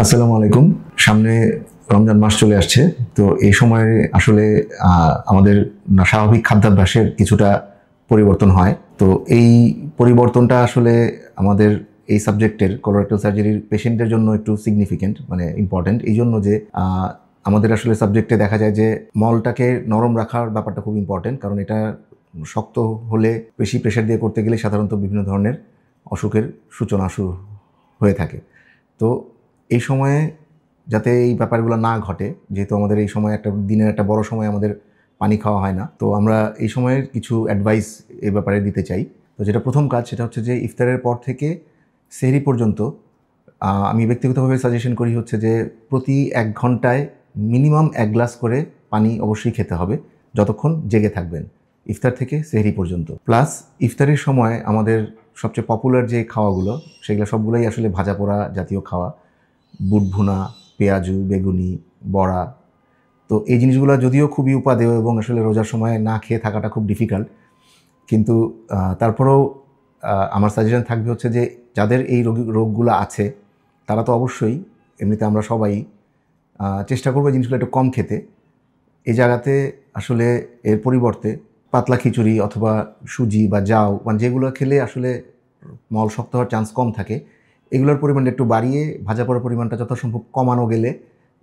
আসসালামু আলাইকুম। সামনে রমজান মাস চলে আসছে। তো এই সময়ে আসলে আমাদের স্বাভাবিক খাদ্যাভ্যাসের কিছুটা পরিবর্তন হয়। তো এই পরিবর্তনটা আসলে আমাদের এই সাবজেক্টের কোলোরেক্টাল সার্জারির পেশেন্টের জন্য একটু সিগনিফিকেন্ট, মানে ইম্পর্টেন্ট। এই জন্য যে আমাদের আসলে সাবজেক্টে দেখা যায় যে মলটাকে নরম রাখার ব্যাপারটা খুব ইম্পর্টেন্ট, কারণ এটা শক্ত হলে বেশি প্রেশার দিয়ে করতে গেলে সাধারণত বিভিন্ন ধরনের অসুখের সূচনা হয়ে থাকে। তো এই সময়ে যাতে এই ব্যাপারগুলো না ঘটে, যেহেতু আমাদের এই সময় একটা দিনের একটা বড় সময় আমাদের পানি খাওয়া হয় না, তো আমরা এই সময়ের কিছু অ্যাডভাইস এই ব্যাপারে দিতে চাই। তো যেটা প্রথম কাজ সেটা হচ্ছে যে ইফতারের পর থেকে সেহরি পর্যন্ত আমি ব্যক্তিগতভাবে সাজেশন করি হচ্ছে যে প্রতি 1 ঘন্টায় মিনিমাম 1 গ্লাস করে পানি অবশ্যই খেতে হবে, যতক্ষণ জেগে থাকবেন ইফতার থেকে সেহরি পর্যন্ত। প্লাস ইফতারের সময় আমাদের সবচেয়ে পপুলার যে খাওয়াগুলো সেগুলো সবগুলোই আসলে ভাজা পোড়া জাতীয় খাওয়া, বুট ভুনা, পেঁয়াজু, বেগুনি, বড়া। তো এই জিনিসগুলো যদিও খুবই উপাদেয় এবং আসলে রোজার সময় না খেয়ে থাকাটা খুব ডিফিকাল্ট, কিন্তু তারপরেও আমার সাজেশন থাকবে হচ্ছে যে যাদের এই রোগগুলো আছে তারা তো অবশ্যই, এমনিতে আমরা সবাই চেষ্টা করবো জিনিসগুলো একটু কম খেতে। এই জায়গাতে আসলে এর পরিবর্তে পাতলা খিচুড়ি অথবা সুজি বা জাউ, মানে যেগুলো খেলে আসলে মল শক্ত হওয়ার চান্স কম থাকে, এগুলোর পরিমাণটা একটু বাড়িয়ে ভাজা পোড়ার পরিমাণটা যথাসম্ভব কমানো গেলে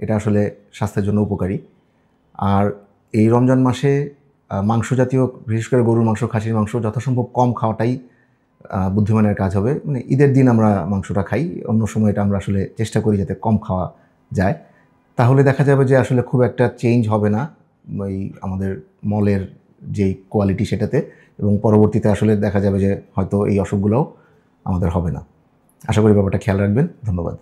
এটা আসলে স্বাস্থ্যের জন্য উপকারী। আর এই রমজান মাসে মাংস জাতীয়, বিশেষ করে গরুর মাংস, খাসির মাংস যথাসম্ভব কম খাওয়াটাই বুদ্ধিমানের কাজ হবে। মানে ঈদের দিন আমরা মাংসটা খাই, অন্য সময় এটা আমরা আসলে চেষ্টা করি যাতে কম খাওয়া যায়। তাহলে দেখা যাবে যে আসলে খুব একটা চেঞ্জ হবে না ওই আমাদের মলের যেই কোয়ালিটি সেটাতে, এবং পরবর্তীতে আসলে দেখা যাবে যে হয়তো এই অসুখগুলোও আমাদের হবে না। আশা করি ব্যাপারটা খেয়াল রাখবেন। ধন্যবাদ।